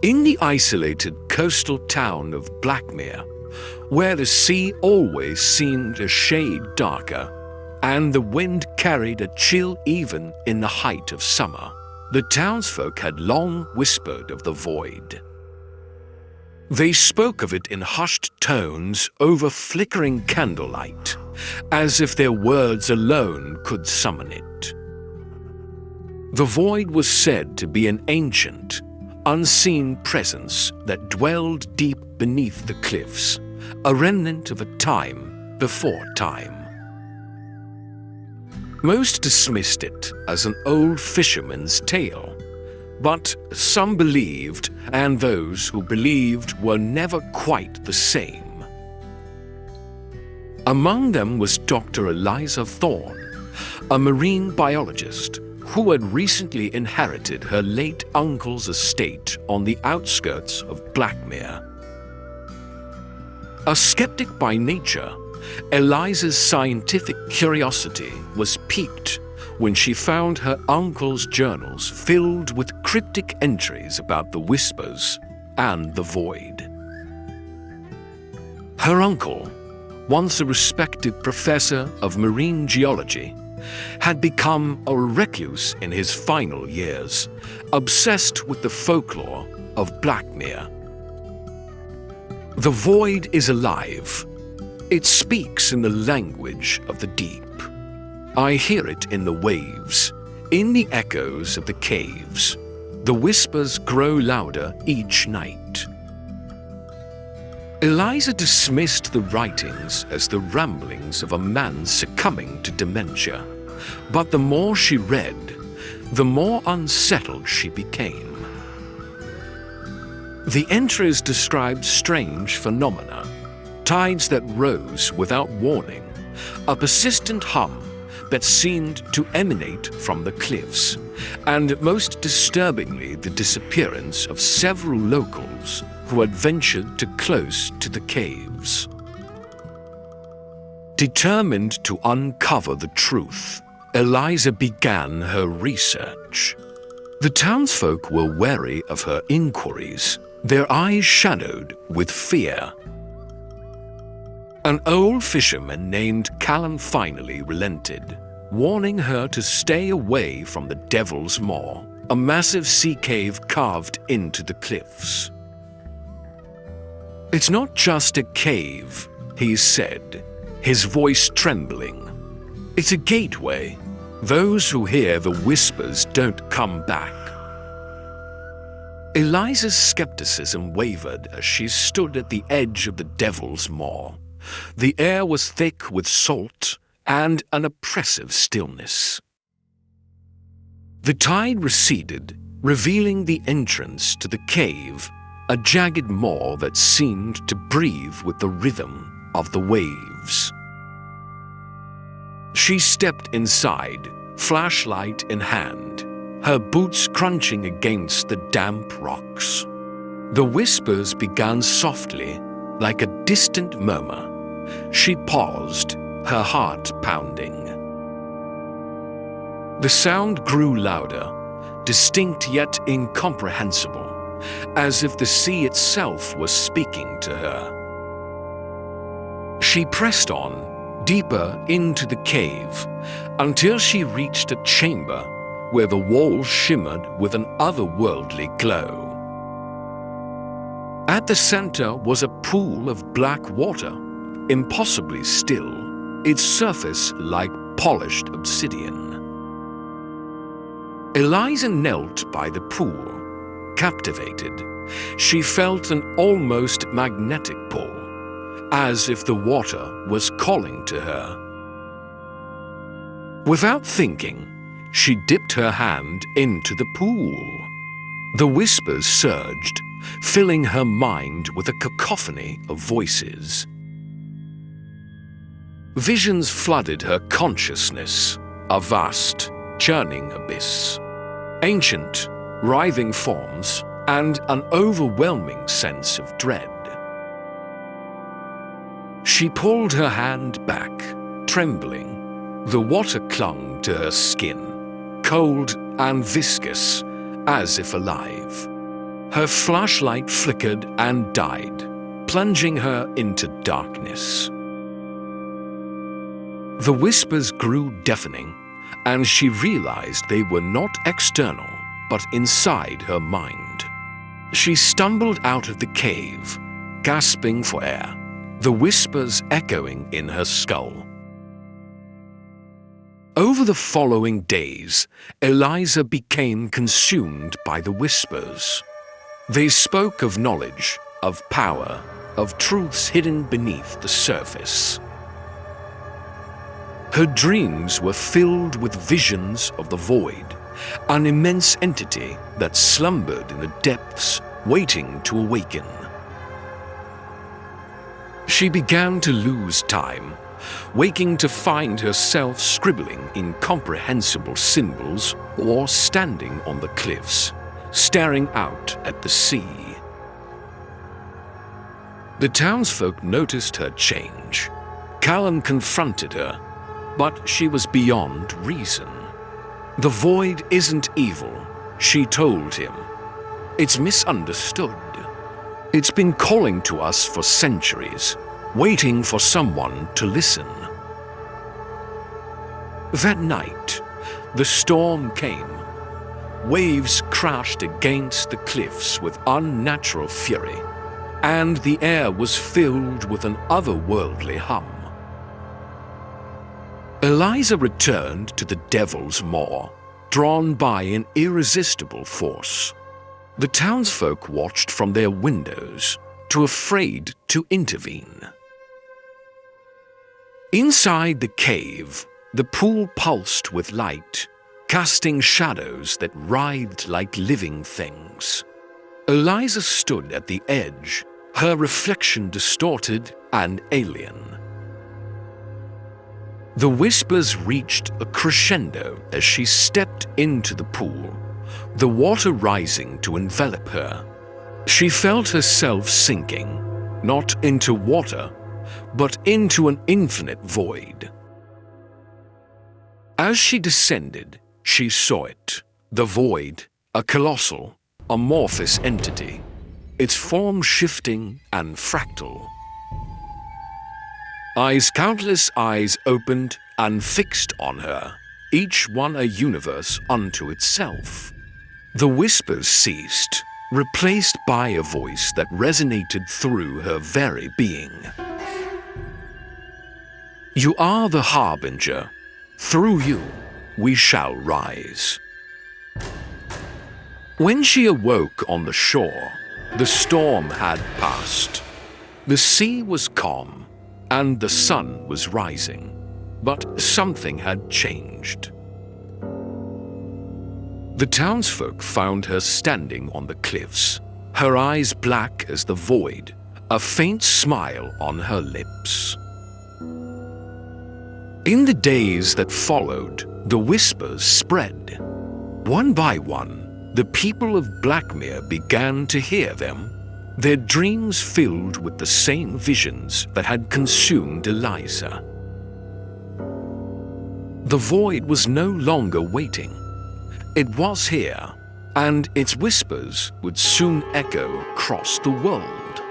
In the isolated coastal town of Blackmere, where the sea always seemed a shade darker, and the wind carried a chill even in the height of summer, the townsfolk had long whispered of the void. They spoke of it in hushed tones over flickering candlelight, as if their words alone could summon it. The void was said to be an ancient, unseen presence that dwelled deep beneath the cliffs, a remnant of a time before time. Most dismissed it as an old fisherman's tale, but some believed, and those who believed were never quite the same. Among them was Dr. Eliza Thorne, a marine biologist who had recently inherited her late uncle's estate on the outskirts of Blackmere. A skeptic by nature, Eliza's scientific curiosity was piqued when she found her uncle's journals filled with cryptic entries about the whispers and the void. Her uncle, once a respected professor of marine geology, had become a recluse in his final years, obsessed with the folklore of Blackmere. The void is alive. It speaks in the language of the deep. I hear it in the waves, in the echoes of the caves. The whispers grow louder each night. Eliza dismissed the writings as the ramblings of a man succumbing to dementia, but the more she read, the more unsettled she became. The entries described strange phenomena, tides that rose without warning, a persistent hum that seemed to emanate from the cliffs, and most disturbingly the disappearance of several locals who had ventured too close to the caves. Determined to uncover the truth, Eliza began her research. The townsfolk were wary of her inquiries, their eyes shadowed with fear. An old fisherman named Callan finally relented, warning her to stay away from the Devil's Maw, a massive sea cave carved into the cliffs. "It's not just a cave," he said, his voice trembling. "It's a gateway. Those who hear the whispers don't come back." Eliza's skepticism wavered as she stood at the edge of the Devil's Maw. The air was thick with salt and an oppressive stillness. The tide receded, revealing the entrance to the cave, a jagged maw that seemed to breathe with the rhythm of the waves. She stepped inside, flashlight in hand, her boots crunching against the damp rocks. The whispers began softly, like a distant murmur. She paused, her heart pounding. The sound grew louder, distinct yet incomprehensible, as if the sea itself was speaking to her. She pressed on, deeper into the cave, until she reached a chamber where the walls shimmered with an otherworldly glow. At the center was a pool of black water, impossibly still, its surface like polished obsidian. Eliza knelt by the pool, captivated. She felt an almost magnetic pull, as if the water was calling to her. Without thinking, she dipped her hand into the pool. The whispers surged, filling her mind with a cacophony of voices. Visions flooded her consciousness, a vast, churning abyss. Ancient, writhing forms, and an overwhelming sense of dread. She pulled her hand back, trembling. The water clung to her skin, cold and viscous, as if alive. Her flashlight flickered and died, plunging her into darkness. The whispers grew deafening, and she realized they were not external, but inside her mind. She stumbled out of the cave, gasping for air, the whispers echoing in her skull. Over the following days, Eliza became consumed by the whispers. They spoke of knowledge, of power, of truths hidden beneath the surface. Her dreams were filled with visions of the void, an immense entity that slumbered in the depths, waiting to awaken. She began to lose time, waking to find herself scribbling incomprehensible symbols or standing on the cliffs, staring out at the sea. The townsfolk noticed her change. Callan confronted her, but she was beyond reason. The void isn't evil, she told him. It's misunderstood. It's been calling to us for centuries, waiting for someone to listen. That night, the storm came. Waves crashed against the cliffs with unnatural fury, and the air was filled with an otherworldly hum. Eliza returned to the Devil's Maw, drawn by an irresistible force. The townsfolk watched from their windows, too afraid to intervene. Inside the cave, the pool pulsed with light, casting shadows that writhed like living things. Eliza stood at the edge, her reflection distorted and alien. The whispers reached a crescendo as she stepped into the pool, the water rising to envelop her. She felt herself sinking, not into water, but into an infinite void. As she descended, she saw it, the void, a colossal, amorphous entity, its form shifting and fractal. Countless eyes opened and fixed on her, each one a universe unto itself. The whispers ceased, replaced by a voice that resonated through her very being. You are the harbinger. Through you, we shall rise. When she awoke on the shore, the storm had passed. The sea was calm, and the sun was rising, but something had changed. The townsfolk found her standing on the cliffs, her eyes black as the void, a faint smile on her lips. In the days that followed, the whispers spread. One by one, the people of Blackmere began to hear them, their dreams filled with the same visions that had consumed Eliza. The void was no longer waiting. It was here, and its whispers would soon echo across the world.